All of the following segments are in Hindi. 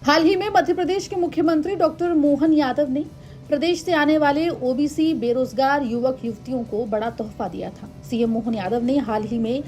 हाल ही में मध्य प्रदेश के मुख्यमंत्री डॉक्टर मोहन यादव ने प्रदेश से आने वाले ओबीसी बेरोजगार युवक युवतियों को बड़ा तोहफा दिया था। सीएम मोहन यादव ने हाल ही में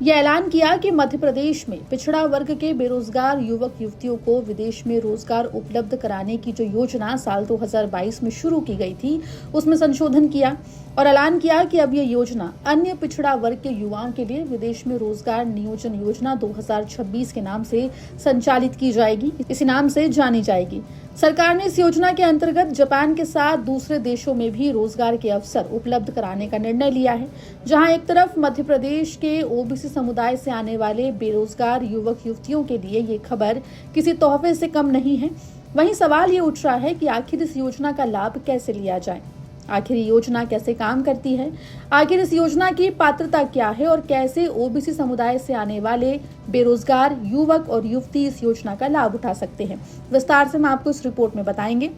यह ऐलान किया कि मध्य प्रदेश में पिछड़ा वर्ग के बेरोजगार युवक युवतियों को विदेश में रोजगार उपलब्ध कराने की जो योजना साल 2022 में शुरू की गई थी, उसमें संशोधन किया और ऐलान किया कि अब यह योजना अन्य पिछड़ा वर्ग के युवाओं के लिए विदेश में रोजगार नियोजन योजना 2026 के नाम से संचालित की जाएगी। इसी नाम से जानी जाएगी। सरकार ने इस योजना के अंतर्गत जापान के साथ दूसरे देशों में भी रोजगार के अवसर उपलब्ध कराने का निर्णय लिया है। जहां एक तरफ मध्य प्रदेश के ओबीसी समुदाय से आने वाले बेरोजगार युवक युवतियों के लिए ये खबर किसी तोहफे से कम नहीं है, वहीं सवाल ये उठ रहा है कि आखिर इस योजना का लाभ कैसे लिया जाए, आखिर ये योजना कैसे काम करती है, आखिर इस योजना की पात्रता क्या है और कैसे ओबीसी समुदाय से आने वाले बेरोजगार युवक और युवती इस योजना का लाभ उठा सकते हैं। विस्तार से हम आपको इस रिपोर्ट में बताएंगे।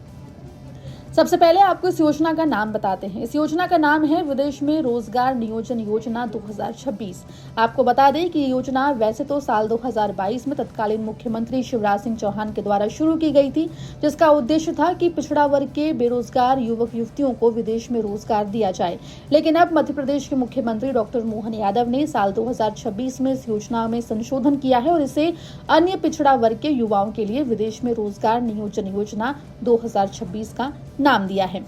सबसे पहले आपको इस योजना का नाम बताते हैं। इस योजना का नाम है विदेश में रोजगार नियोजन योजना 2026। आपको बता दें कि ये योजना वैसे तो साल 2022 में तत्कालीन मुख्यमंत्री शिवराज सिंह चौहान के द्वारा शुरू की गई थी, जिसका उद्देश्य था कि पिछड़ा वर्ग के बेरोजगार युवक युवतियों को विदेश में रोजगार दिया जाए। लेकिन अब मध्य प्रदेश के मुख्यमंत्री डॉक्टर मोहन यादव ने साल 2026 में इस योजना में संशोधन किया है और इसे अन्य पिछड़ा वर्ग के युवाओं के लिए विदेश में रोजगार नियोजन योजना 2026 का नाम दिया है।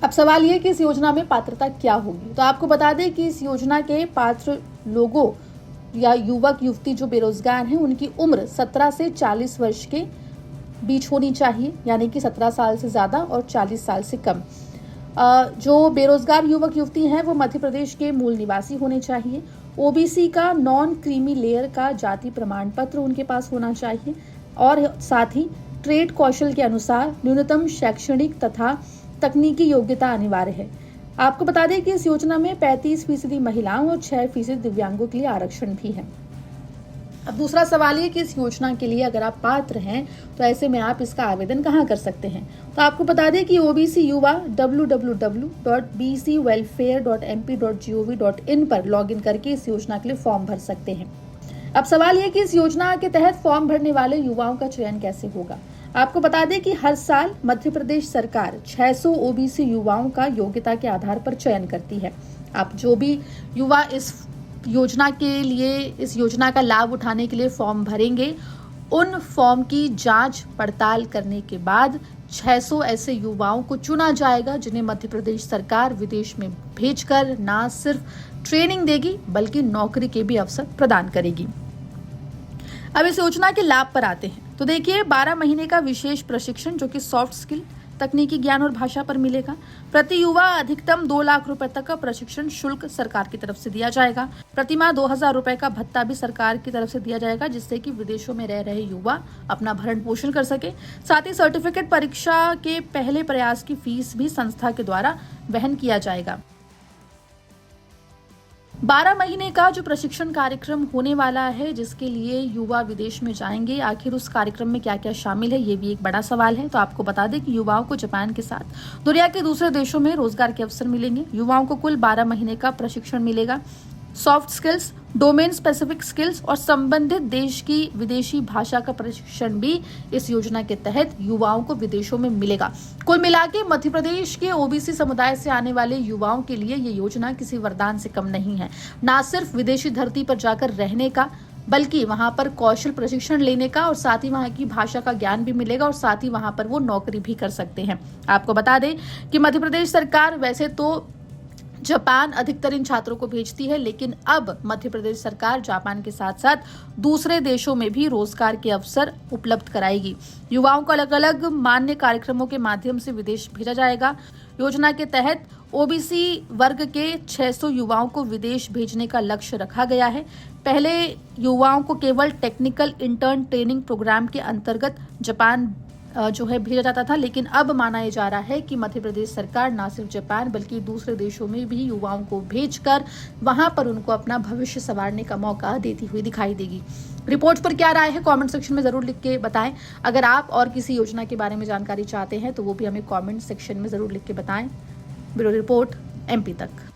अब सवाल ये कि इस योजना में पात्रता क्या होगी। तो आपको बता दें कि इस योजना के पात्र लोगों या युवक युवती जो बेरोजगार हैं, उनकी उम्र 17 से 40 वर्ष के बीच होनी चाहिए, यानी कि 17 साल से ज्यादा और 40 साल से कम। जो बेरोजगार युवक युवती हैं वो मध्य प्रदेश के मूल निवासी होने चाहिए। ओबीसी का नॉन क्रीमी लेयर का जाति प्रमाण पत्र उनके पास होना चाहिए और साथ ही ट्रेड कौशल के अनुसार न्यूनतम शैक्षणिक तथा तकनीकी योग्यता अनिवार्य है। आपको बता दें कि इस योजना में 35% महिलाओं और 6% दिव्यांगों के लिए आरक्षण भी है। अब दूसरा सवाल ये कि इस योजना के लिए अगर आप पात्र हैं तो ऐसे में आप इसका आवेदन कहाँ कर सकते हैं। तो आपको बता दें कि ओबीसी युवा www.bcwelfare.mp.gov.in पर लॉगिन करके इस योजना के लिए फॉर्म भर सकते हैं। अब सवाल यह कि इस योजना के तहत फॉर्म भरने वाले युवाओं का चयन कैसे होगा। आपको बता दें कि हर साल मध्य प्रदेश सरकार 600 ओबीसी युवाओं का योग्यता के आधार पर चयन करती है। आप जो भी युवा इस योजना के लिए, इस योजना का लाभ उठाने के लिए फॉर्म भरेंगे, उन फॉर्म की जांच पड़ताल करने के बाद 600 ऐसे युवाओं को चुना जाएगा जिन्हें मध्य प्रदेश सरकार विदेश में भेजकर न सिर्फ ट्रेनिंग देगी बल्कि नौकरी के भी अवसर प्रदान करेगी। अब इस योजना के लाभ पर आते हैं। तो देखिए, 12 महीने का विशेष प्रशिक्षण जो कि सॉफ्ट स्किल, तकनीकी ज्ञान और भाषा पर मिलेगा। प्रति युवा अधिकतम 2 लाख रुपए तक का प्रशिक्षण शुल्क सरकार की तरफ से दिया जाएगा। प्रति माह 2000 रुपए का भत्ता भी सरकार की तरफ से दिया जाएगा, जिससे कि विदेशों में रह रहे युवा अपना भरण पोषण कर सके। साथ ही सर्टिफिकेट परीक्षा के पहले प्रयास की फीस भी संस्था के द्वारा वहन किया जाएगा। 12 महीने का जो प्रशिक्षण कार्यक्रम होने वाला है, जिसके लिए युवा विदेश में जाएंगे, आखिर उस कार्यक्रम में क्या क्या शामिल है, ये भी एक बड़ा सवाल है। तो आपको बता दें कि युवाओं को जापान के साथ दुनिया के दूसरे देशों में रोजगार के अवसर मिलेंगे। युवाओं को कुल 12 महीने का प्रशिक्षण मिलेगा। Soft skills, domain specific skills और संबंधित देश की विदेशी भाषा का प्रशिक्षण भी इस योजना के तहत युवाओं को विदेशों में मिलेगा। कुल मिलाकर मध्य प्रदेश के ओबीसी समुदाय से आने वाले युवाओं के लिए ये योजना किसी वरदान से कम नहीं है। न सिर्फ विदेशी धरती पर जाकर रहने का, बल्कि वहां पर कौशल प्रशिक्षण लेने का और साथ ही वहां की भाषा का ज्ञान भी मिलेगा और साथ ही वहां पर वो नौकरी भी कर सकते हैं। आपको बता दें कि मध्य प्रदेश सरकार वैसे तो जापान अधिकतर इन छात्रों को भेजती है, लेकिन अब मध्य प्रदेश सरकार जापान के साथ साथ दूसरे देशों में भी रोजगार के अवसर उपलब्ध कराएगी। युवाओं को अलग अलग मान्य कार्यक्रमों के माध्यम से विदेश भेजा जाएगा। योजना के तहत ओबीसी वर्ग के 600 युवाओं को विदेश भेजने का लक्ष्य रखा गया है। पहले युवाओं को केवल टेक्निकल इंटर्न ट्रेनिंग प्रोग्राम के अंतर्गत जापान जो है भेजा जाता था, लेकिन अब माना ये जा रहा है कि मध्य प्रदेश सरकार न सिर्फ जापान बल्कि दूसरे देशों में भी युवाओं को भेजकर वहां पर उनको अपना भविष्य संवारने का मौका देती हुई दिखाई देगी। रिपोर्ट पर क्या राय है कमेंट सेक्शन में जरूर लिख के बताएं। अगर आप और किसी योजना के बारे में जानकारी चाहते हैं तो वो भी हमें कमेंट सेक्शन में जरूर लिख के बताएं। ब्यूरो रिपोर्ट MP तक।